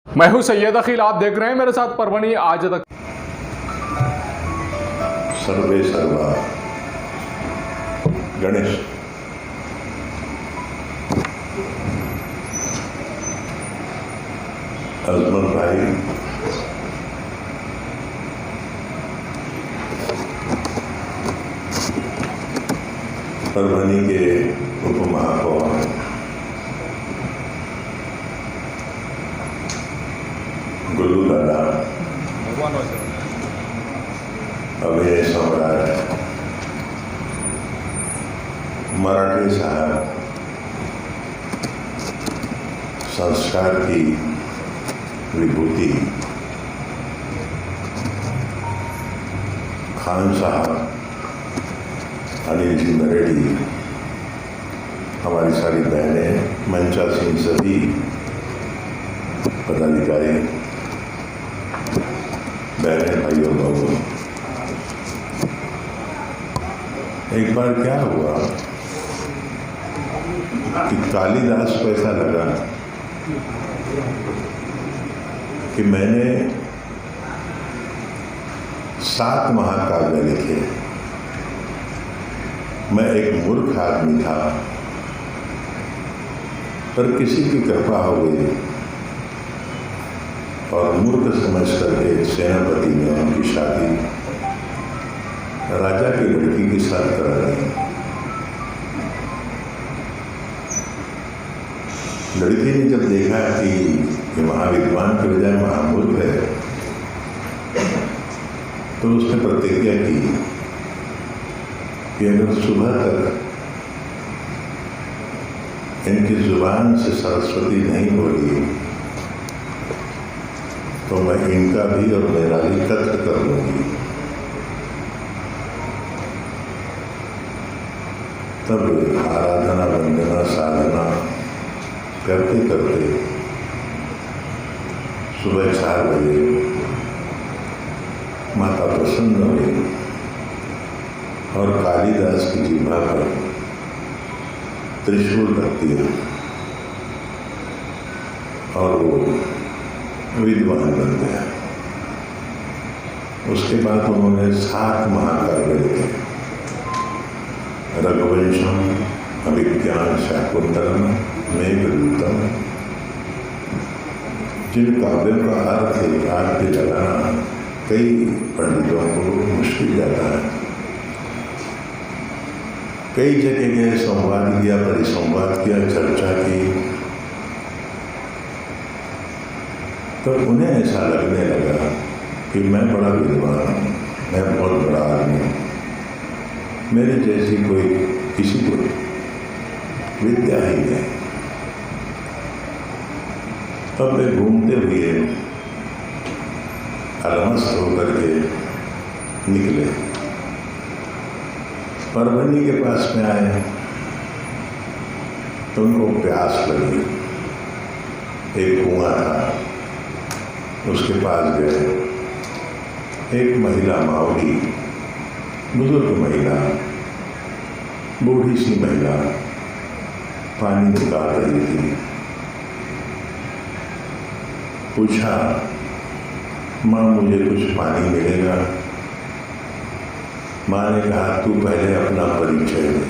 मैं हूं सैयद अखिल, आप देख रहे हैं मेरे साथ परभणी आज तक। सर्वे सर्वा गणेश अजमल भाई परभणी के उप महापौर गुल्लू दादा, अभय सम्राट, मराठी साहब, संस्कार की विभूति खान साहब, अनिल जी नरेडी, हमारी सारी बहनें, मंचासीन सभी पदाधिकारी, बहनें, भाई और बहनों, एक बार क्या हुआ कि कालिदास को ऐसा लगा कि मैंने 7 महाकाव्य लिखे। मैं एक मूर्ख आदमी था, पर किसी की कृपा हो गई और मूर्ख समझ करके सेनापति ने उनकी शादी राजा की लड़की के साथ करा दी। लड़की ने जब देखा कि महाविद्वान के बजाय महामूर्ख है, तो उसने प्रतिज्ञा की कि अगर सुबह तक इनकी जुबान से सरस्वती नहीं बोली तो मैं इनका भी और मेरा भी कत्ल कर लूंगी। तब आराधना, वंदना, साधना करते करते सुबह 4 बजे माता प्रसन्न हुई और कालिदास की जिह्वा पर त्रिशूल रख दिया और वो विद्वान बन गया। उसके बाद उन्होंने 7 महाकाव्य लिखे, रघुवंशम, अभिज्ञान, शाकुंतलम, मेघदूतम, जिन काव्यों का अर्थ एक आग पे लगाना कई पंडितों को मुश्किल जाता है। कई जगह गए, संवाद किया, परिसंवाद किया, चर्चा की, तो उन्हें ऐसा लगने लगा कि मैं बड़ा विद्वान हूँ, मैं बहुत बड़ा आदमी हूँ, मेरे जैसी कोई किसी को विद्या ही नहीं। तब वे घूमते हुए अलमस्त होकर के निकले, परभणी के पास में आए तो उनको प्यास लगी। एक कुआं था, उसके पास गए। एक महिला मावली, बुजुर्ग महिला, बूढ़ी सी महिला पानी निकाल रही थी। पूछा, माँ मुझे कुछ पानी मिलेगा? माँ ने कहा तू पहले अपना परिचय दे।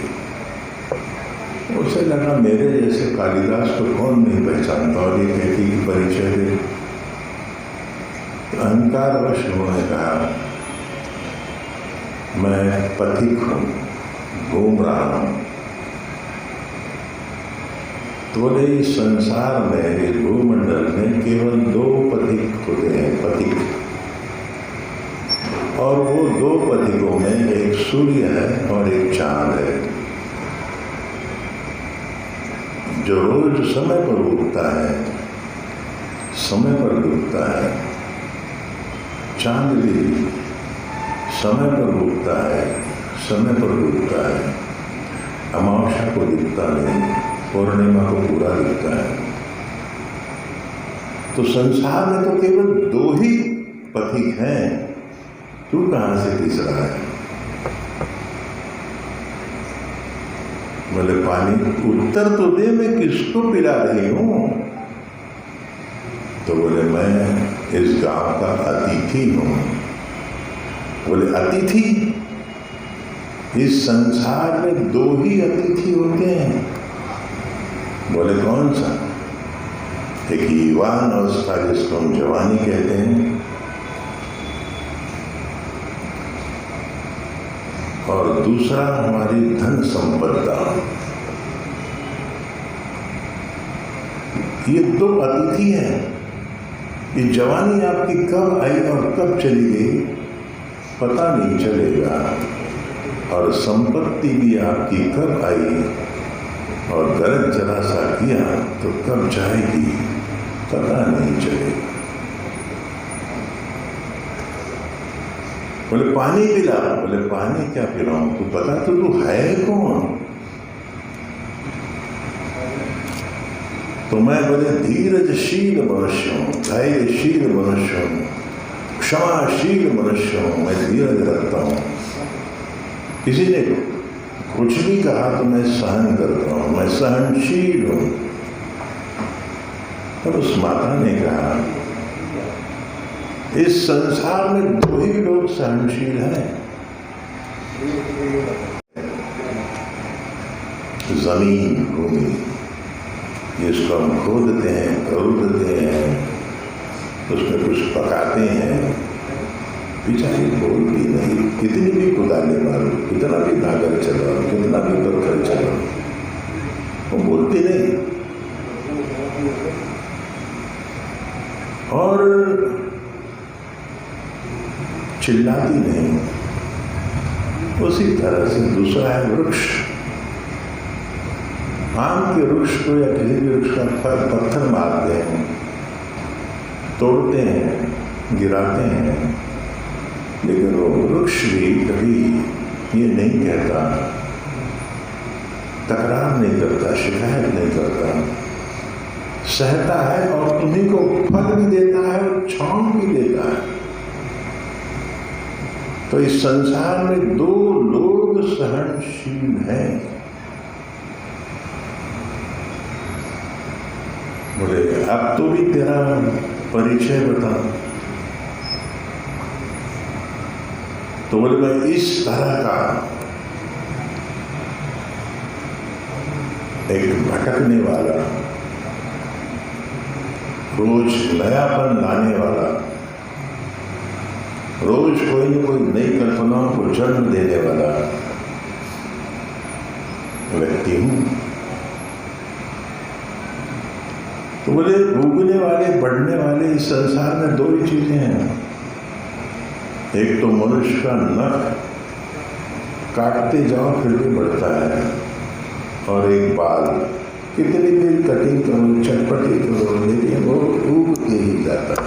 उसे लगा मेरे जैसे कालिदास को कौन नहीं पहचानता, और ये कहती कि परिचय दे। अहंकारवश उन्होंने कहा मैं पथिक हूँ, घूम रहा हूँ। तो बोले इस संसार में, इस भूमंडल में केवल 2 पथिक होते हैं, पथिक, और वो 2 पथिकों में एक सूर्य है और एक चांद है, जो रोज समय पर उगता है, समय पर डूबता है। चांद भी समय पर उगता है, समय पर डूबता है, अमावस्या को दिखता नहीं, पूर्णिमा को पूरा दिखता है। तो संसार में तो केवल 2 ही पथिक हैं, तू कहाँ से तीसरा है? बोले पानी, उत्तर तो दे, मैं किसको पिला रही हूं? तो बोले मैं इस गांव का अतिथि हूँ। बोले अतिथि? इस संसार में दो ही अतिथि होते हैं। बोले कौन सा? एक युवान अवस्था जिसको हम जवानी कहते हैं, और दूसरा हमारी धन संपदा। ये दो अतिथि हैं। ये जवानी आपकी कब आई और कब चली गई पता नहीं चलेगा, और संपत्ति भी आपकी कब आई और गलत जरा सा किया तो कब जाएगी पता नहीं चलेगा। बोले पानी पिला। बोले पानी क्या पिलाऊं? तू बता तो तू है कौन? तो मैं बोले धीरजशील मनुष्य हूँ, धैर्यशील मनुष्य हूँ, क्षमाशील मनुष्य हूँ, मैं धीरज रखता हूँ। किसी ने कुछ भी कहा तो मैं सहन करता हूँ, मैं सहनशील हूँ। तब उस माता ने कहा इस संसार में दो ही लोग सहनशील हैं, जमीन भूमि, जिसको हम खोदते हैं, खरीदते हैं, उसमें कुछ पकाते हैं, बेचारी बोलती नहीं। कितनी भी कुदाले मारो, कितना भी नागर चलाओ, कितना भी पत्थर चलाओ, वो बोलती नहीं। और चिल्लाती नहीं। उसी तरह से दूसरा है वृक्ष। आम के वृक्ष को या किसी भी वृक्ष का फल पत्थर मारते हैं, तोड़ते हैं, गिराते हैं, लेकिन वो वृक्ष भी कभी ये नहीं कहता, तकरार नहीं करता, शिकायत नहीं करता, सहता है और तुम्हीं को फल भी देता है और छांव भी देता है। तो इस संसार में दो लोग सहनशील हैं। बोले अब तो भी तेरा परिचय बता। तो बोले मैं इस तरह का एक भटकने वाला, रोज नयापन लाने वाला, रोज कोई न कोई नई कल्पनाओं को जन्म देने वाला व्यक्ति हूं। तो बोले उगने वाले, बढ़ने वाले इस संसार में दो ही चीजें हैं। एक तो मनुष्य का नख काटते जाओ फिर भी बढ़ता है, और एक बाल कितनी भी कटिंग करो, चटपटी करो, लेकिन वो उग के ही जाता है।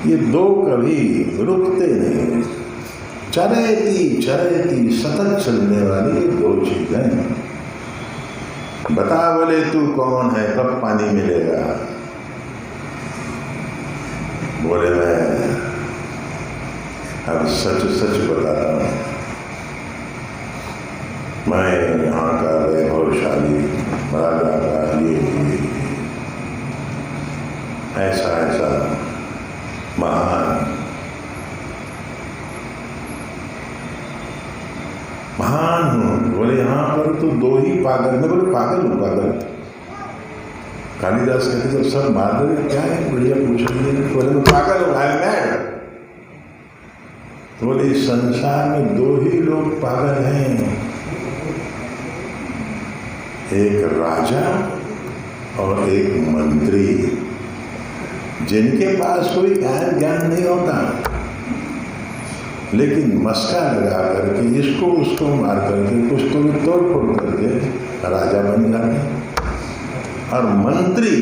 ये दो कभी रुकते नहीं, चरेती सतत चलने वाली ये दो चीजें। बता बोले तू कौन है, कब पानी मिलेगा? बोले मैं अब सच सच बताता हूँ, मैं यहाँ का वैभवशाली राजा का ये ऐसा महान हूँ। बोले यहाँ पर तो दो ही पागल। मैं बोले पागल हूँ? पागल? कालिदास कहते जब सब मार क्या है बढ़िया पूछ रही है। बोले मैं पागल हूँ, आई एम मैड। तो बोले संसार में दो ही लोग पागल हैं, एक राजा और एक मंत्री, जिनके पास कोई ज्ञान नहीं होता, लेकिन मस्का लगा करके इसको उसको मार करके कुछ तो भी तोड़ फोड़ करके राजा बन जाते। और मंत्री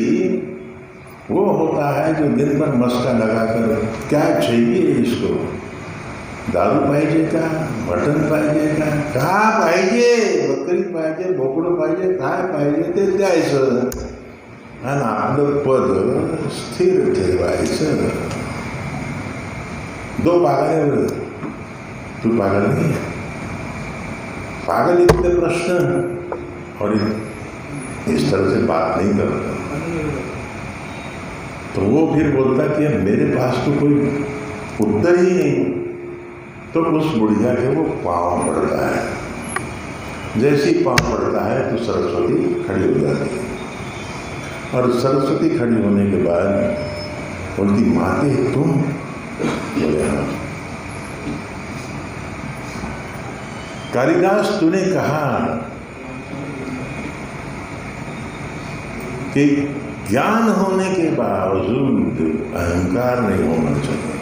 वो होता है जो दिन भर मस्का लगा कर क्या चाहिए इसको, दारू पाहिजे का, मटन पाहिजे का, काय पाहिजे, बकरी पाहिजे, बोकडं पाहिजे, काय पाहिजे ते द्यायचं आणि आपलं पद स्थिर ठेवायचं। दो पागल, तू पागल नहीं है। पागल इतने प्रश्न और इस तरह से बात नहीं करता। तो वो फिर बोलता कि मेरे पास तो कोई उत्तर ही नहीं। तो उस बुढ़िया के वो पाँव पड़ता है। जैसे ही पाँव पड़ता है तो सरस्वती खड़ी हो जाती है, और सरस्वती खड़ी होने के बाद बोलती, माते तुम? बोले हाँ। कालिदास तूने कहा कि ज्ञान होने के बावजूद अहंकार नहीं होना चाहिए,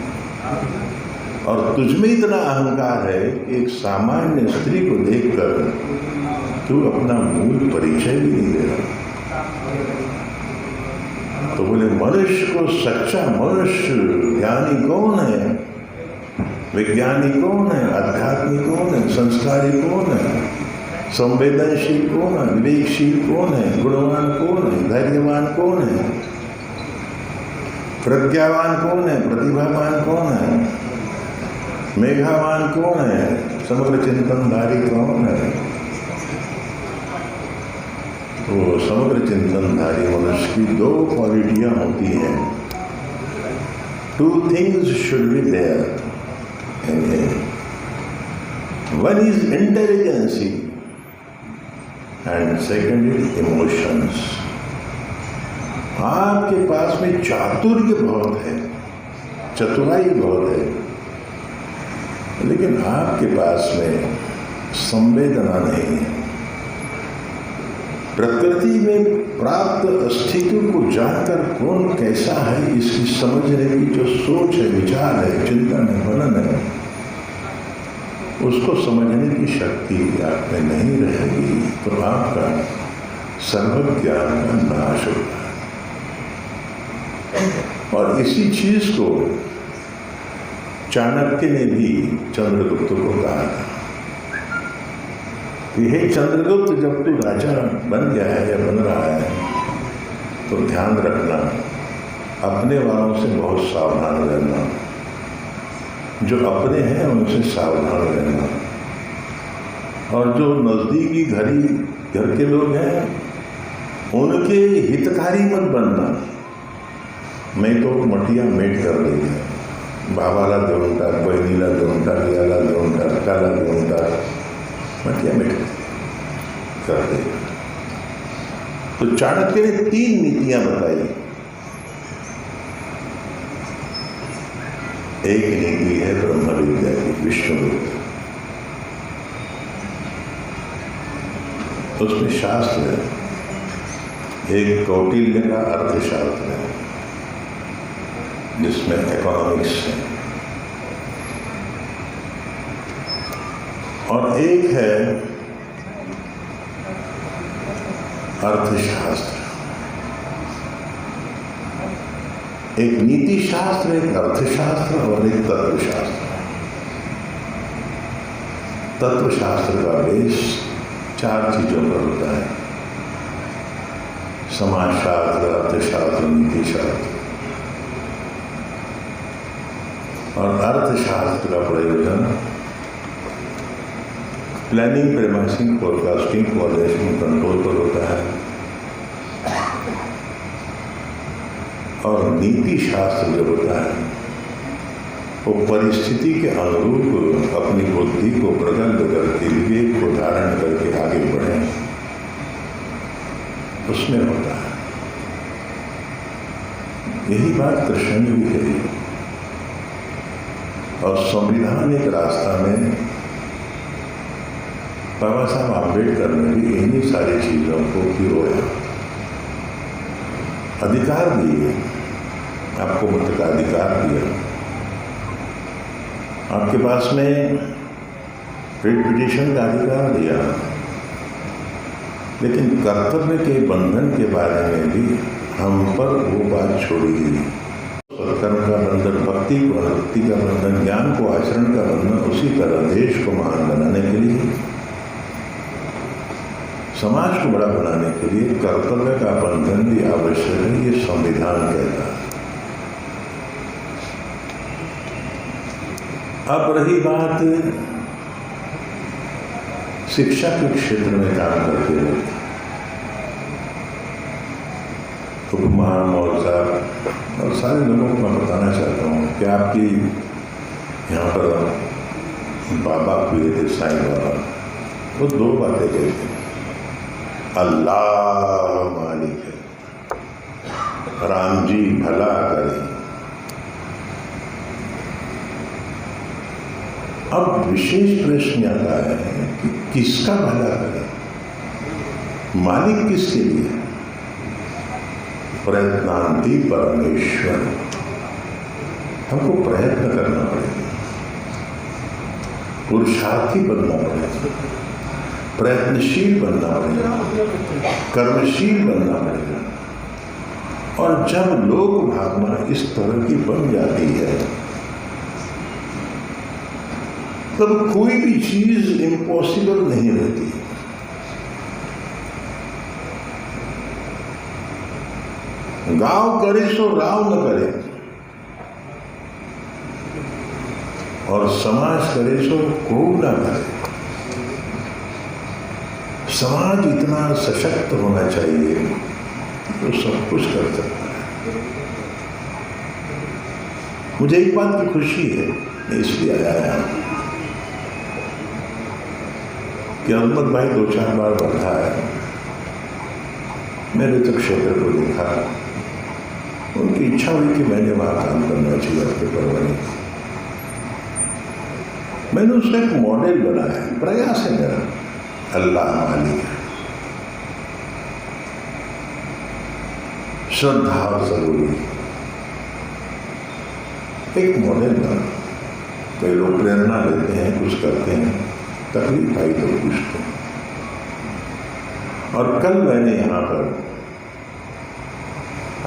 और तुझमें इतना अहंकार है कि एक सामान्य स्त्री को देखकर तू अपना मूल परिचय भी नहीं दे रहा। तो बोले, मनुष्य को सच्चा मनुष्य ज्ञानी कौन है, वैज्ञानिक कौन है, आध्यात्मिक कौन है, संस्कारी कौन है, संवेदनशील कौन है, विवेकशील कौन है, गुणवान कौन है, धैर्यवान कौन है, प्रज्ञावान कौन है, प्रतिभावान कौन है, मेघावान कौन है, समग्र चिंतनधारी कौन है? तो समग्र चिंतनधारी मनुष्य की दो क्वालिटियां होती हैं। Two things should be there in him. One is intelligency and second is emotions. आपके पास में चातुर्य बहुत है, चतुराई बहुत है, लेकिन आपके पास में संवेदना नहीं है। प्रकृति में प्राप्त अस्तित्व को जानकर कौन कैसा है इसकी समझने की जो सोच है, विचार है, चिंतन है, मनन है, उसको समझने की शक्ति आप में नहीं रहेगी तो आपका सर्वज्ञान का नाश होगा। और इसी चीज को चाणक्य ने भी चंद्रगुप्त को कहा था कि हे चंद्रगुप्त, जब तू राजा बन गया है या बन रहा है तो ध्यान रखना, अपने वालों से बहुत सावधान रहना, जो अपने हैं उनसे सावधान रहना, और जो नज़दीकी घर के लोग हैं उनके हितकारी मत बनना, नहीं तो मटिया मेट कर देंगे। बाबाला देऊन टाक, बहिणीला देऊन टाक, याला देऊन टाक, काला देऊन टाक, मटिया मेट कर देगा। तो चाणक्य ने 3 नीतियां बताई। एक नीति है ब्रह्म विद्या की, विष्णु विद्या, उसमें शास्त्र है। एक कौटिल्य का अर्थशास्त्र है जिसमें इकोनॉमिक्स है, और एक है अर्थशास्त्र। एक नीति शास्त्र, एक अर्थशास्त्र और एक तत्वशास्त्र। तत्वशास्त्र का बेस 4 चीजों पर होता है: समाजशास्त्र, अर्थशास्त्र, नीति शास्त्र। और अर्थशास्त्र का प्रयोजन प्लानिंग, प्रेमाइसिंग, फोरकास्टिंग, कोऑर्डिनेशन, कंट्रोल पर होता है। और नीति शास्त्र जो होता है वो परिस्थिति के अनुरूप अपनी बुद्धि को प्रगल्भ करके, विवेक को धारण करके आगे बढ़े, उसमें होता है। यही बात कृष्ण ने भी कही। और संविधान एक रास्ता में बाबा साहब आम्बेडकर ने भी इन्हीं सारी चीजों को पिरोया। अधिकार दिए, आपको मत का अधिकार दिया, आपके पास में रिट पिटीशन का अधिकार दिया, लेकिन कर्तव्य के बंधन के बारे में भी हम पर वो बात छोड़ी गई। कर्म का बंधन भक्ति को, भक्ति का बंधन ज्ञान को, आचरण का बंधन उसी तरह देश को महान बनाने के लिए, समाज को बड़ा बनाने के लिए कर्तव्य का बंधन भी आवश्यक है। ये संविधान कहता है। अब रही बात शिक्षा के क्षेत्र में काम करते वक्त, उपमा, मौजा और सारे लोगों को मैं बताना चाहता हूँ कि आपकी यहाँ पर बाबा हुए थे साईं बाबा, वो दो बातें कहते हैं, अल्लाह मालिक है, राम जी भला करें। अब विशेष प्रश्न आता है कि किसका भला करें, मालिक किसके लिए? प्रयत्नांति परमेश्वर। हमको प्रयत्न करना पड़ेगा, पुरुषार्थी बनना पड़ेगा, प्रयत्नशील बनना पड़ेगा, कर्मशील बनना पड़ेगा। और जब लोक भावना इस तरह की बन जाती है तब कोई भी चीज इम्पॉसिबल नहीं रहती। गांव करे सो राव न करे, और समाज करे सो को न करे। समाज इतना सशक्त होना चाहिए तो सब कुछ कर सकता है। मुझे एक बात की खुशी है, मैं इसलिए आया हूं कि अहमद भाई 2-4 बार बैठा है, मेरे तक क्षेत्र को देखा, उनकी इच्छा हुई कि मैंने वहां काम करना चाहिए आपके परवानी। मैंने उसका एक मॉडल बनाया, प्रयास है मेरा, अल्लाह मालिक है, श्रद्धा जरूरी, एक मॉडल बना। कई लोग प्रेरणा लेते हैं, कुछ करते हैं, तकलीफ आई तो पूछते हैं। और कल मैंने यहाँ पर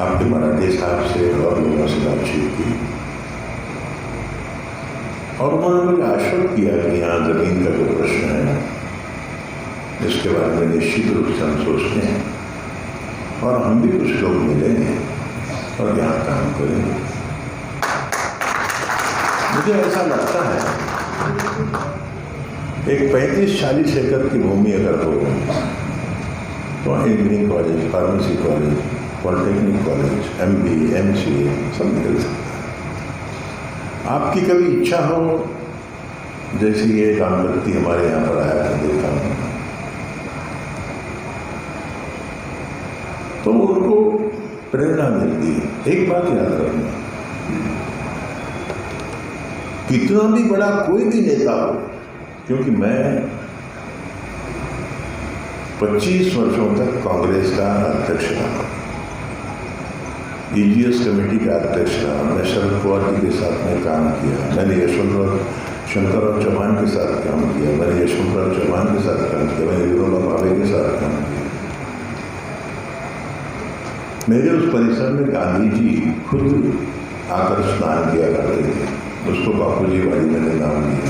आपके मराठी साहब से और लोगों से बातचीत की, और उन्होंने मुझे आश्वस्त किया कि यहाँ जमीन का जो प्रश्न है इसके बारे में निश्चित रूप से हम सोचते हैं, और हम भी कुछ लोग मिलेंगे और यहाँ काम करेंगे। मुझे ऐसा लगता है एक 35-40 एकड़ की भूमि अगर हो तो engineering college, pharmacy college, polytechnic college, MBA, MCA सब निकल सकता है। आपकी कभी इच्छा हो, जैसे ये काम व्यक्ति हमारे यहाँ पर आया था, देखा तो उनको प्रेरणा मिलती है। एक बात याद रखना, कितना भी बड़ा कोई भी नेता हो, क्योंकि मैं 25 वर्षों तक कांग्रेस का अध्यक्ष रहा, EGS कमेटी का अध्यक्ष रहा, मैं शरद पवार जी के साथ में काम किया, मैंने यशवंतराव शंकरराव चौहान के साथ काम किया, मैंने यशवंतराव चौहान के साथ काम किया, मैंने विनोबा भावे के साथ काम किया। मेरे उस परिसर में गांधी जी खुद आकर स्नान किया करते थे, उसको बापू जी वाली मैंने नाम दिया।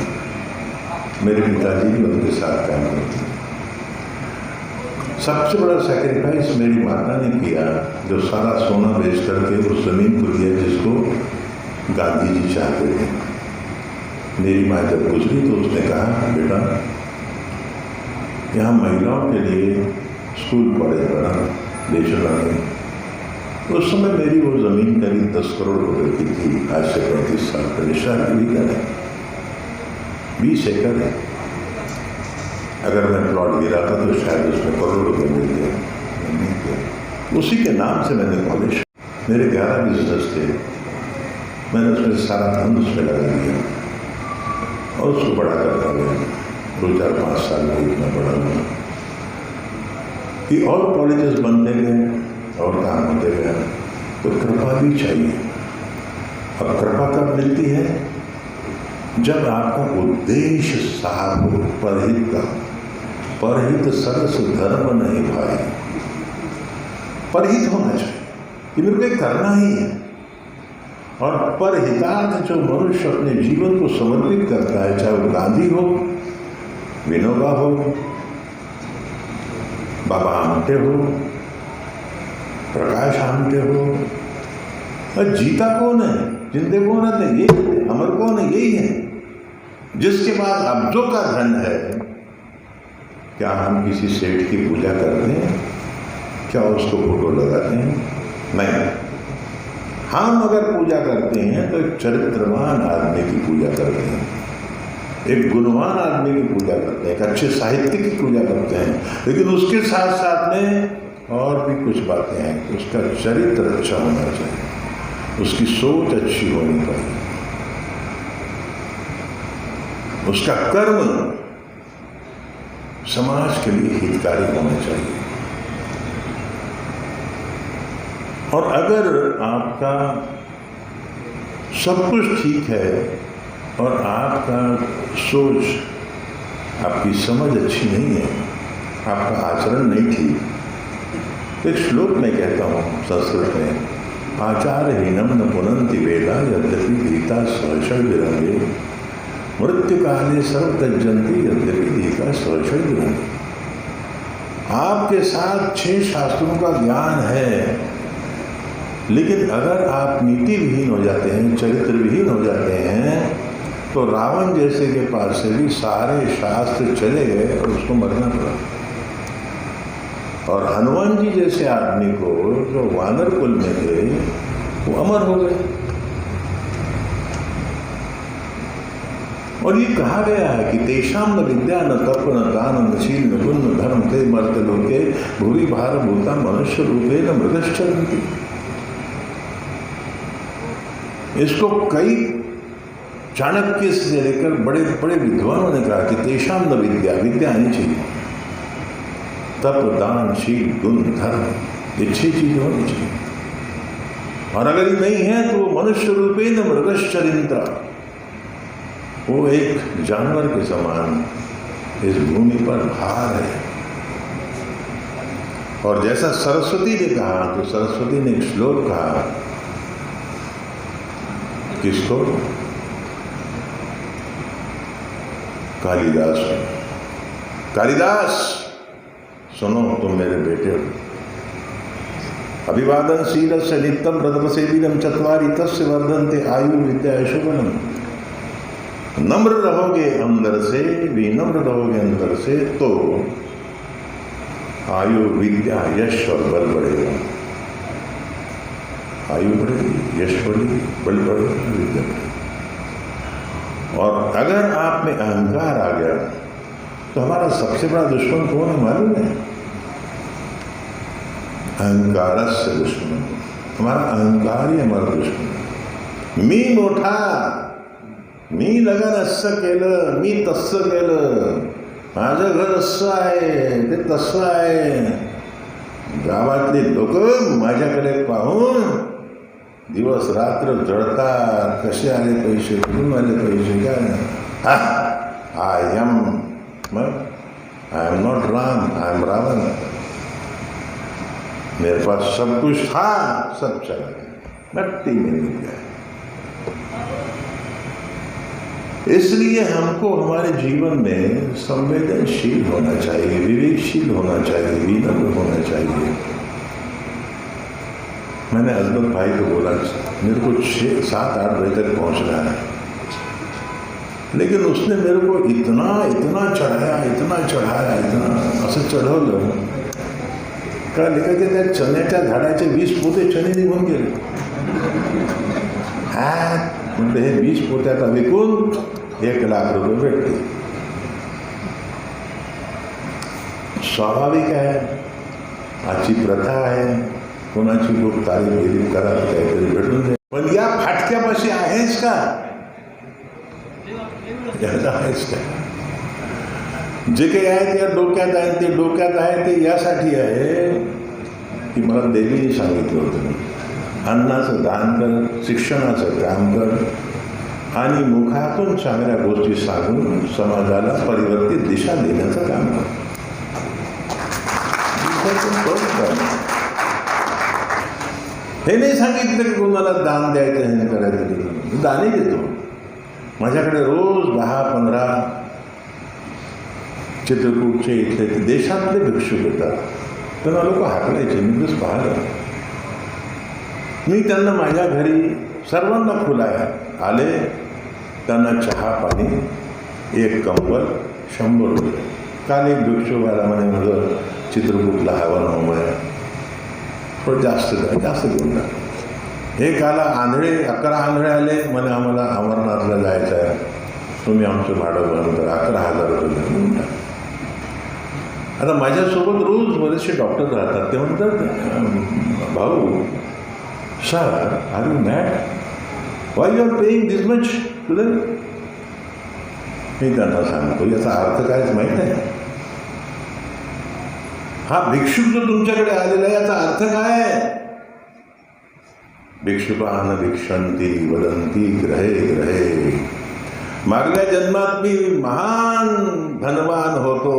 मेरे पिताजी भी उनके साथ काम करते थे। सबसे बड़ा सैक्रिफाइस मेरी माता ने किया, जो सारा सोना बेच करके उस जमीन को दिया जिसको गांधी जी चाहते थे। मेरी माँ जब गुजरी तो उसने कहा, बेटा यहाँ महिलाओं के लिए स्कूल कॉलेज बना, बेचना नहीं। उस समय मेरी वो जमीन करीब 10 करोड़ रुपए की थी, आज से 35 साल पहले। शहर की भी है 20 एकड़ है, अगर मैं प्लॉट गिराता तो शायद उसमें करोड़ रुपए मिल गए। उसी के नाम से मैंने कॉलेज, मेरे 11 बिजनेस थे, मैंने उसमें सारा धन उसमें लगा दिया और उसको बड़ा करता गया। 2-4-5 साल में इतना बड़ा हुआ कि और कॉलेजेस बनते गए और काम होते गया। तो कृपा भी चाहिए। अब कृपा कब मिलती है? जब आपका उद्देश्य साफ हो, परहित का। परहित सरस धर्म नहीं भाई, परहित होना चाहिए कि मेरे को ये करना ही है। और परहितार्थ जो मनुष्य अपने जीवन को समर्पित करता है, चाहे वो गांधी हो, विनोबा हो, बाबा आमटे हो, प्रकाश आमटे हो, और जीता कौन है, जिंदे कौन है, ये अमर कौन है, यही है। जिसके बाद अब्दों का धन है। क्या हम किसी सेठ की पूजा करते हैं? क्या उसको फोटो लगाते हैं? नहीं। हम अगर पूजा करते हैं तो एक चरित्रवान आदमी की पूजा करते हैं, एक गुणवान आदमी की पूजा करते हैं, एक अच्छे साहित्य की पूजा करते हैं, लेकिन उसके साथ साथ में और भी कुछ बातें हैं। उसका चरित्र अच्छा होना चाहिए, उसकी सोच अच्छी होनी चाहिए, उसका कर्म समाज के लिए हितकारी होना चाहिए। और अगर आपका सब कुछ ठीक है और आपका सोच, आपकी समझ अच्छी नहीं है, आपका आचरण नहीं ठीक, एक श्लोक मैं कहता हूँ संस्कृत में, आचारहीनम न पुनन्ति वेदा यद्यपि गीता सहर्षण विरंगे मृत्युकाले सर्व त्यजन्ति यद्यपि गीता सहर्षण विरंगे। आपके साथ 6 शास्त्रों का ज्ञान है, लेकिन अगर आप नीति विहीन हो जाते हैं, चरित्र विहीन हो जाते हैं, तो रावण जैसे के पास से भी सारे शास्त्र चले गए और उसको मरना पड़ा। और हनुमान जी जैसे आदमी को, जो वानर कुल में थे, वो अमर हो गए। और ये कहा गया है कि तेषाम न विद्या न तप न दान न शील न गुण न धर्म ते मर्त लोके भूरि भार भूता मनुष्य रूपे न मृगश्चरन्ति। इसको कई चाणक्य से लेकर बड़े बड़े विद्वानों ने कहा कि तेषाम न विद्या, विद्या आनी चाहिए, तप दान शील गुण धर्म, ये 6 चीजें होनी चाहिए। और अगर ये नहीं है तो वो मनुष्य रूपे न मृगश्चरिंत्र, वो एक जानवर के समान इस भूमि पर भार है। और जैसा सरस्वती ने कहा, तो सरस्वती ने एक श्लोक कहा, किसको? कालिदास। कालिदास सुनो, तुम मेरे बेटे हो। अभिवादनशील से नित्यम व्रतपसेविनम चत्वारि तस्य वर्धन्ते आयु विद्या यशोवनम। नम्र रहोगे अंदर से, विनम्र रहोगे अंदर से, तो आयु विद्या यश और बल बढ़ेगा। आयु बढ़ेगी, यश बढ़ेगी, बल बढ़ेगा, विद्या बढ़ेगी। और अगर आप में अहंकार आ गया तो हमारा सबसे बड़ा दुश्मन कौन है मालूम है? अहंकार से दुश्मन, हमारा अहंकार ही हमारा दुश्मन। मी मोठा, मी लगन असं केलं, मी तसं केलं, माझं घर असं आहे, ते तसं आहे। गावातले लोक माझ्याकडे पाहून दिवस रात्र जळतात, कसे आले पैसे, कुठून आले पैसे, काय? I am not Ram, I am Ravan. मेरे पास सब कुछ था, सब चला गया, मट्टी में मिल गया। इसलिए हमको हमारे जीवन में संवेदनशील होना चाहिए, विवेकशील होना चाहिए, विनम्र होना चाहिए। मैंने अजमत भाई को बोला, मेरे को 6-7-8 बजे तक पहुंचना है, लेकिन उसने मेरे को इतना चढ़ाया, इतना असं चढवलं का लेकर की त्या चण्याच्या झाडाचे 20 पोते चणे निघून गेले। म्हणजे हे 20 पोत्याचा विकून 1 लाख रुपये भेटते। स्वाभाविक आहे, आजची प्रथा आहे, कोणाची खूप तारीफ करा, काहीतरी भेटून जाईल। पण या फाटक्यापाशी आहेस का? आहेस का? जे काही आहे ते डोक्यात आहे, ते डोक्यात आहे ते यासाठी आहे की मला देवीने सांगितलं होतं, अन्नाचं दान कर, शिक्षणाचं काम कर आणि मुखातून चांगल्या गोष्टी सांगून समाजाला परिवर्तित दिशा देण्याचं काम कर। हे नाही सांगितलं की कोणाला दान द्यायचं, हे करायचं, दानही देतो। माझ्याकडे रोज 10-15 चित्रकूटचे इथले देशातले भिक्षुक येतात, त्यांना लोक हाकलायचे, मी दिवस पाहिलं। मी त्यांना माझ्या घरी सर्वांना खुलाया आले, त्यांना चहा पाणी, 1 कंबल, 100 रुपये। काल एक भिक्षुकाला म्हणे, माझं चित्रकूटला हवा नव्हतं, थोडं जास्त घेऊन टाक। हे काल आंधळे 11 आंधळे आले म्हणे आम्हाला अमरनाथला जायचं आहे, तुम्ही आमचं भाडं बंद करा, 11,000 रुपये घेऊन टाका. आता माझ्यासोबत रोज बरेचसे डॉक्टर राहतात. ते म्हणतात, भाऊ sir are you mad, why you are paying this much to them. मी त्यांना सांगतो याचा अर्थ कायच माहीत आहे. हा भिक्षुक जो तुमच्याकडे आलेला आहे याचा अर्थ काय आहे? भिक्षुकान भिक्षंती वदंती ग्रहे ग्रहे. मागल्या जन्मात मी महान धनवान होतो,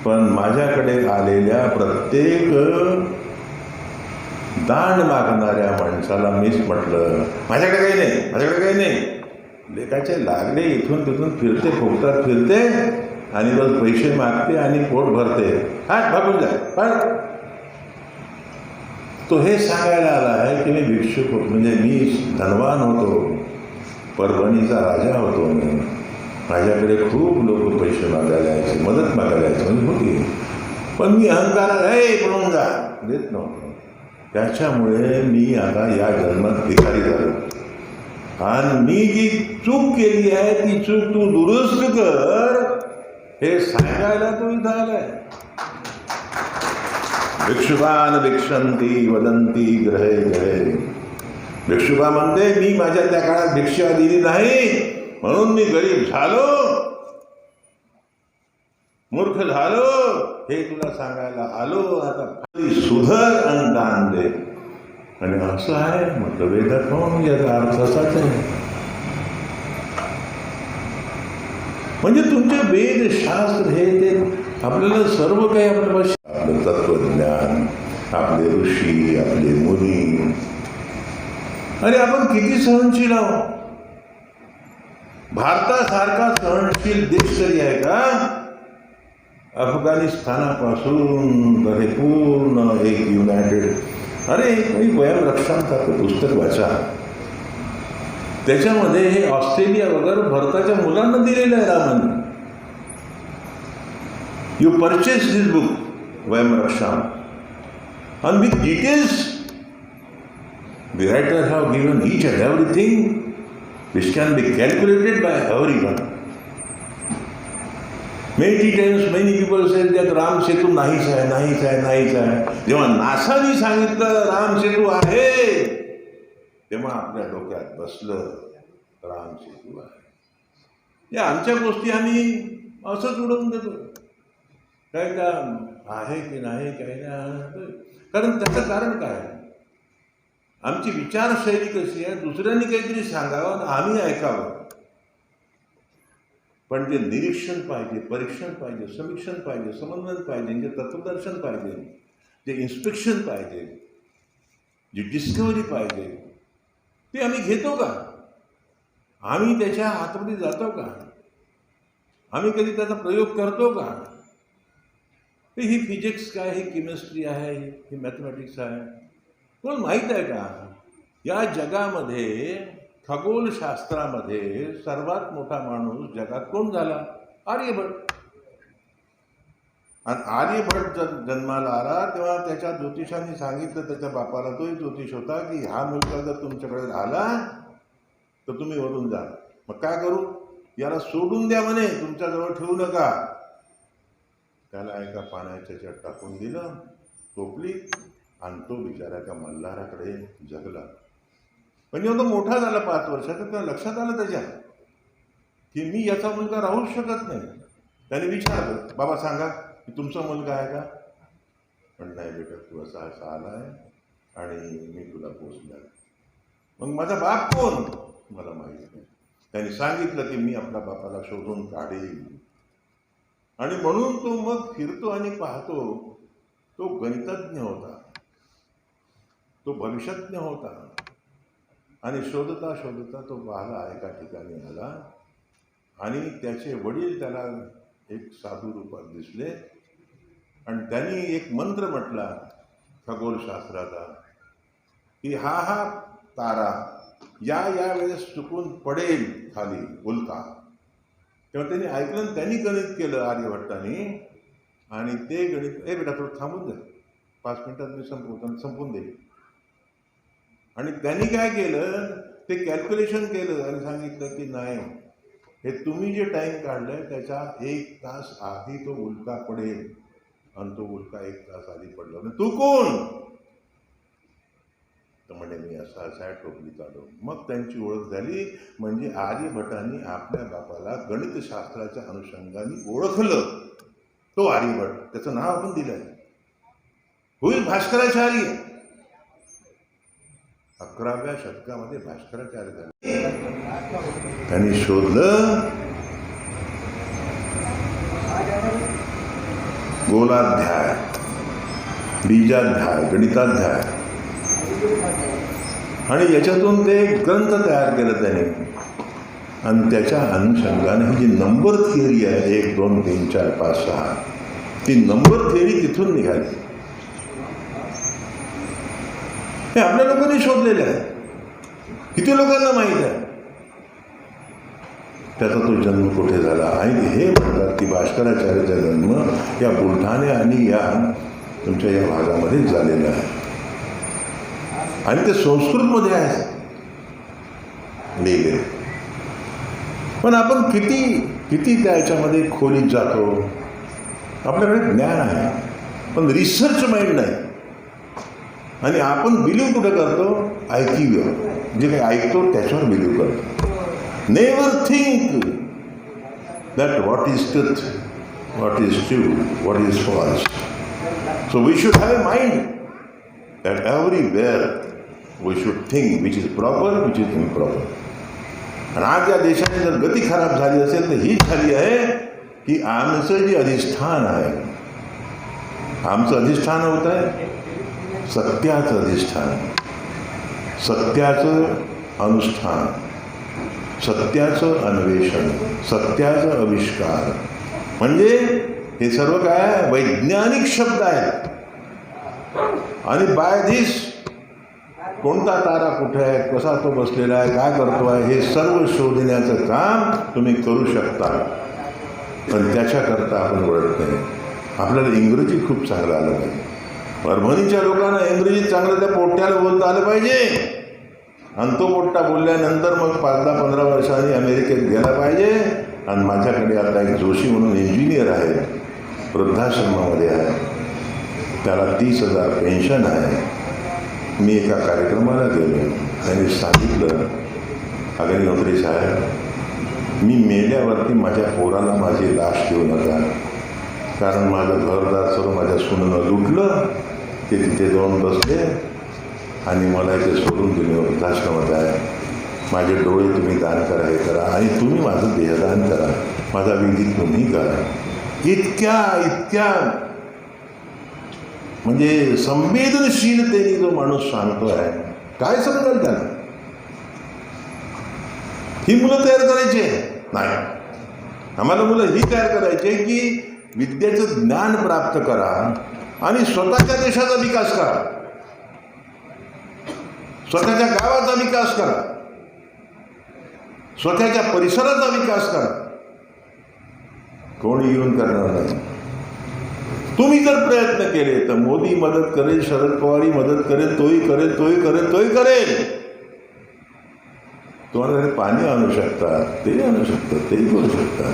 पण माझ्याकडे आलेल्या प्रत्येक दान मागणाऱ्या माणसाला मीच म्हटलं माझ्याकडे काही नाही, माझ्याकडे काही नाही. लेकाचे लागले इथून तिथून फिरते, फुकटात फिरते आणि बस पैसे मागते आणि पोट भरते. हा भागून जा पण. तो हे सांगायला आला आहे की मी भिक्षुक म्हणजे मी धनवान होतो, परभणीचा राजा होतो मी. माझ्याकडे खूप लोक पैसे मागायला यायचे, मदत मागायला यायचे म्हणजे होती, पण मी अहंकारात हे पळून जा देत नव्हतो. त्याच्यामुळे मी आता या जन्मात भिकारी झालो. आणि मी जी चूक केली आहे ती चूक तू दुरुस्त कर हे सांगायला तो इथं आलाय. भिक्षुकान भिक्षंती वदंती ग्रहे ग्रहे. भिक्षुका म्हणते मी माझ्या त्या काळात भिक्षा दिली नाही म्हणून मी गरीब झालो, मूर्ख झालो, हे तुला सांगायला आलो. आता सुधर आणि दान दे. आणि असं आहे म्हटलं वेदात म्हणून याचा अर्थ असाच आहे. म्हणजे तुमचे वेद शास्त्र हे ते आपल्याला सर्व काही आपलं तत्वज्ञान, आपले ऋषी, आपले मुनी. अरे आपण किती सहनशील आहोत. भारतासारखा सहनशील देश तरी आहे का? अफगाणिस्तानापासून तर हे पूर्ण एक युनायटेड. अरे वयम रक्षांचं पुस्तक वाचा, त्याच्यामध्ये हे ऑस्ट्रेलिया वगैरे भारताच्या मुलांना दिलेलं आहे रामाने. You purchase this book Vayam रक्षाम and with details the writer have given each and everything which can be calculated by everyone. Many times many people say that Ram Setu नाहीच आहे, नाहीच आहे, नाहीच आहे. जेव्हा नासाने सांगितलं राम सेतू आहे तेव्हा आपल्या डोक्यात बसलं राम सेतू आहे. या आमच्या गोष्टी आम्ही असंच उडवून देतो. काय का आहे की नाही काय नाही, कारण त्याचं कारण काय? आमची विचारशैली कशी आहे, दुसऱ्यांनी काहीतरी सांगावं आम्ही ऐकावं. पण ते निरीक्षण पाहिजे, परीक्षण पाहिजे, समीक्षण पाहिजे, समन्वय पाहिजे, जे तत्वदर्शन पाहिजे, जे इन्स्पेक्शन पाहिजे, जी डिस्कवरी पाहिजे, ते आम्ही घेतो का? आम्ही त्याच्या आतमध्ये जातो का? आम्ही कधी त्याचा प्रयोग करतो का? ही फिजिक्स काय, ही केमिस्ट्री आहे, ही मॅथमॅटिक्स आहे, कोण माहीत आहे का? या जगामध्ये खगोलशास्त्रामध्ये सर्वात मोठा माणूस जगात कोण झाला? आर्यभट्ट. आणि आर्यभट्ट जन्माला आला तेव्हा त्याच्या ज्योतिषांनी सांगितलं त्याच्या बापाला, तोही ज्योतिष होता, की हा मुलगा जर तुमच्याकडे राहिला तर तुम्ही वरून जा. मग काय करू? याला सोडून द्या म्हणे, तुमच्याजवळ ठेवू नका. त्याला एका पाण्याच्या ह्याच्यात टाकून दिलं टोपली, आणि तो बिचारा एका मल्हाराकडे जगला. म्हणजे तो मोठा झाला 5 वर्षाचा, त्याला लक्षात आलं त्याच्या की मी याचा मुलगा राहूच शकत नाही. त्याने विचारलं, बाबा सांगा की तुमचा मुलगा आहे का? पण नाही बेटा, तू असा असा आला आहे आणि मी तुला पोचला. मग माझा बाप कोण? मला माहीत नाही. त्याने सांगितलं की मी आपल्या बापाला शोधून काढेन. आणि म्हणून तो मग फिरतो आणि पाहतो. तो गणितज्ञ होता, तो भविष्यज्ञ होता. आणि शोधता शोधता तो पाहला एका ठिकाणी आला आणि त्याचे वडील त्याला एक साधू रूपात दिसले. आणि त्यांनी एक मंत्र म्हटला खगोलशास्त्राचा की हा हा तारा या वेळेस चुकून पडेल खाली उल्का. तेव्हा त्यांनी ऐकलं, त्यांनी गणित केलं आर्यभट्टाने. आणि ते गणित, बेटा थोडं थांबून जा, 5 मिनिटात मी संपवून देईल. आणि त्यांनी काय केलं, ते कॅल्क्युलेशन केलं आणि सांगितलं की नाही, हे तुम्ही जे टाईम काढलाय त्याच्या 1 तास आधी तो उल्का पडेल आणि तो उल्का 1 तास आधी पडला. तू कोण? तर म्हणे मी असा असा टोपलीत आलो. मग त्यांची ओळख झाली. म्हणजे आर्यभटांनी आपल्या बापाला गणितशास्त्राच्या अनुषंगाने ओळखलं. तो आर्यभट, त्याचं नाव आपण दिलंय. होईल भास्कराचार्य. 11व्या शतकामध्ये भास्कराचार्य झाले. त्यांनी शोधलं गोलाध्याय, बीजाध्याय, गणिताध्याय, आणि याच्यातून ते ग्रंथ तयार केलं त्याने. आणि त्याच्या अनुषंगाने ही जी नंबर थिअरी आहे 1 2 3 4 5 6, ती नंबर थिअरी तिथून निघाली. हे आपल्या लोकांनी शोधलेलं आहे. किती लोकांना माहीत आहे त्याचा तो जन्म कुठे झाला. आणि हे म्हणतात की भास्कराचार्याचा जन्म या बुलढाणे आणि या तुमच्या या भागामध्येच झालेला आहे. आणि ते संस्कृतमध्ये आहे लिहिलेले. पण आपण किती त्याच्यामध्ये खोलीत जातो. आपल्याकडे ज्ञान आहे पण रिसर्च माइंड नाही. आणि आपण बिलीव्ह कुठं करतो, ऐकिव्य, जे काही ऐकतो त्याच्यावर बिलीव्ह करतो. Never think that what is truth, what is true, what is false. So we should have a mind that everywhere we should think which is proper, which is improper. आणि आज या देशाची जर गती खराब झाली असेल तर हीच झाली आहे की आमचं जे अधिष्ठान आहे, आमचं अधिष्ठान होत आहे सत्याचं अधिष्ठान, सत्याचं अनुष्ठान, सत्याचं अन्वेषण, सत्याचं आविष्कार. म्हणजे हे सर्व काय वैज्ञानिक शब्द आहेत. आणि बाय धिस कोणता तारा कुठे आहे, कसा तो बसलेला आहे, काय करतो आहे, हे सर्व शोधण्याचं काम तुम्ही करू शकता. पण त्याच्याकरता आपण वळत नाही. आपल्याला इंग्रजी खूप चांगलं आलं पाहिजे. परभणीच्या लोकांना इंग्रजी चांगलं त्या पोट्ट्याला बोलता आलं पाहिजे. आणि तो पोट्टा बोलल्यानंतर मग 5-10-15 वर्षांनी अमेरिकेत गेला पाहिजे. आणि माझ्याकडे आता एक जोशी म्हणून इंजिनियर आहे, वृद्धाश्रमामध्ये आहे, त्याला 30,000 पेन्शन आहे. मी एका कार्यक्रमाला गेलो, त्यांनी सांगितलं अग्निहोत्री साहेब, मी मेल्यावरती माझ्या पोराला माझी लाश देऊ नका, कारण माझं घरदार सर्व माझ्या सुनेनं लुटलं. ते तिथे जाऊन बसले आणि मला इथे सोडून दिले, वृद्धाश्रमात आहे. माझे डोळे तुम्ही दान करा, हे करा, आणि तुम्ही माझं देहदान करा, माझा विधी तुम्ही करा. इतक्या म्हणजे संवेदनशीलतेने जो माणूस सांगतो आहे, काय समजेल त्याला. ही मुलं तयार करायची नाही. आम्हाला मुलं ही तयार करायची की विद्येचं ज्ञान प्राप्त करा आणि स्वतःच्या देशाचा विकास करा, स्वतःच्या गावाचा विकास करा, स्वतःच्या परिसराचा विकास करा. कोणी येऊन करणार नाही. तुम्ही जर प्रयत्न केले तर मोदी मदत करेल, शरद पवारही मदत करेल, तोही करेल, तोही करेल, तोही करेल. तुम्हाला पाणी आणू शकतात, ते आणू शकतात, तेही करू शकतात.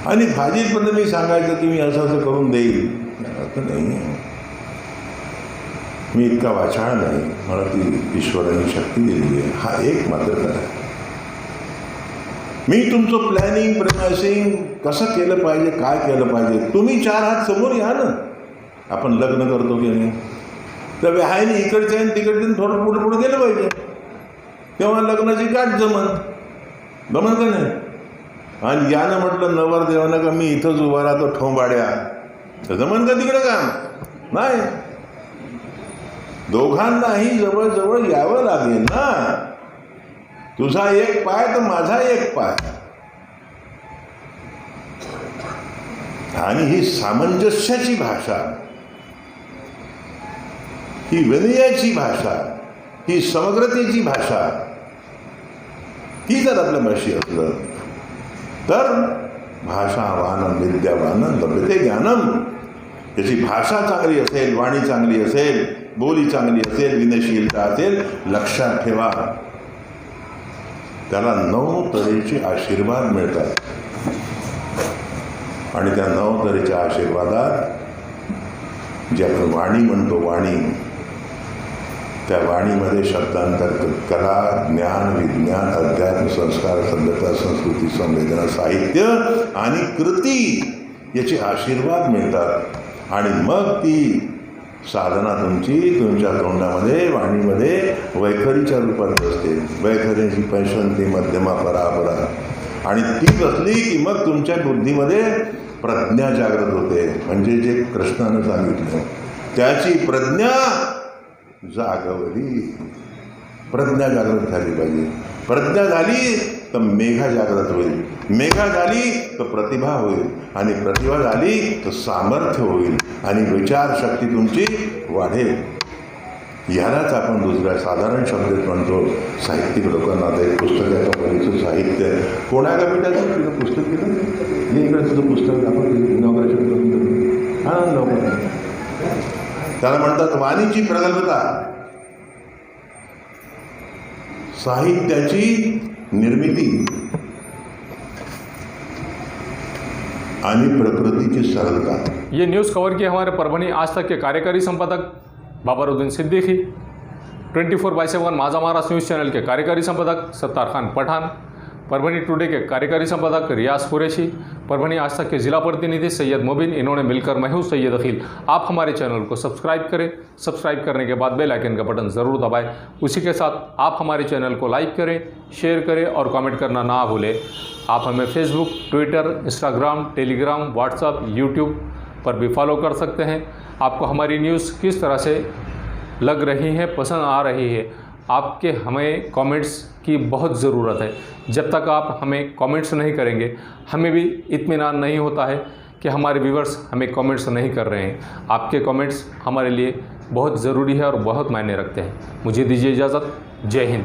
आणि भाजीपर्यंत मी सांगायचं की मी असं असं करून देईल, असं नाही. मी इतका वाचाळ नाही, मला ती ईश्वराने शक्ती दिली आहे. हा एक मात्र करा. मी तुमचं प्लॅनिंग प्रिमायसिंग कसं केलं पाहिजे, काय केलं पाहिजे, तुम्ही 4 हात समोर या ना. आपण लग्न करतो की नाही, तर व्याहाने इकडचे आणि तिकडचे थोडं पुढे पुढे गेलं पाहिजे, तेव्हा लग्नाची गाठ जमन का नाही. आणि यानं म्हटलं नवरदेवानं का मी इथंच उभा राहतो ठोंबाड्या, तर जमन का तिकडं काम नाही. दोघांनाही जवळजवळ यावं लागेल ना. तुझा एक पाय तर माझा एक पाय. आणि ही सामंजस्याची भाषा, ही विनयाची भाषा, ही समग्रतेची भाषा, ही जर आपल्या भाषी असलं तर भाषावानं विद्यावानं लभते ज्ञानम. त्याची भाषा चांगली असेल, वाणी चांगली असेल, बोली चांगली असेल, विनयशीलता असेल, लक्षात ठेवा त्याला 9 तऱ्हेचे आशीर्वाद मिळतात. आणि त्या 9 तऱ्हेच्या आशीर्वादात जे आपण वाणी म्हणतो, वाणी, त्या वाणीमध्ये शब्दांतर, कला, ज्ञान, विज्ञान, अध्यात्म, संस्कार, सभ्यता, संस्कृती, संवेदना, साहित्य आणि कृती याचे आशीर्वाद मिळतात. आणि मग ती साधना तुमच्या तोंडामध्ये, वाणीमध्ये वैखरीच्या रूपात असते. वैखरीची पैशंती मध्यमा परापरा. आणि ती बसली की मग तुमच्या बुद्धीमध्ये प्रज्ञा जागृत होते. म्हणजे जे कृष्णानं सांगितलं त्याची प्रज्ञा जागवली. प्रज्ञा जागृत झाली पाहिजे. प्रज्ञा झाली तर मेघा जागृत होईल. मेघा झाली तर प्रतिभा होईल. आणि प्रतिभा झाली तर सामर्थ्य होईल. आणि विचारशक्ती तुमची वाढेल. यालाच आपण दुसऱ्या साधारण शब्दात म्हणतो. साहित्यिक लोकांना आता एक पुस्तकाच्या परीचं साहित्य कोणा का भेटायचं तुझं पुस्तक केलं हे इकडे तुझं पुस्तक आपण नोकऱ्याच्या हां नोकऱ्या त्याला म्हणतात वाणीची प्रगल्भता. साहित्याची निर्मिती आणि प्रकृतीची सरलता. ये न्यूज़ कवर किए हमारे परभनी आज तक के कार्यकारी संपादक बाबरुद्दीन सिद्दीकी, 24/7 माझा महाराष्ट्र न्यूज़ चैनल के कार्यकारी संपादक सत्तार खान पठान, परभनी टुडे के कार्यकारी संपादक रियाज कुरैशी, परभनी आज तक के जिला प्रतिनिधि सैयद मुबीन, इन्होंने मिलकर मैं हूं सैयद अखिल। आप हमारे चैनल को सब्सक्राइब करें। सब्सक्राइब करने के बाद बेल आइकन का बटन ज़रूर दबाएं। उसी के साथ आप हमारे चैनल को लाइक करें, शेयर करें और कमेंट करना ना भूलें। आप हमें Facebook, Twitter, Instagram, Telegram, WhatsApp, YouTube पर भी फॉलो कर सकते हैं। आपको हमारी न्यूज़ किस तरह से लग रही है, पसंद आ रही है, आपके हमें कमेंट्स की बहुत ज़रूरत है। जब तक आप हमें कमेंट्स नहीं करेंगे हमें भी इत्मीनान नहीं होता है कि हमारे व्यूवर्स हमें कमेंट्स नहीं कर रहे हैं। आपके कमेंट्स हमारे लिए बहुत ज़रूरी है और बहुत मायने रखते हैं। मुझे दीजिए इजाज़त। जय हिंद।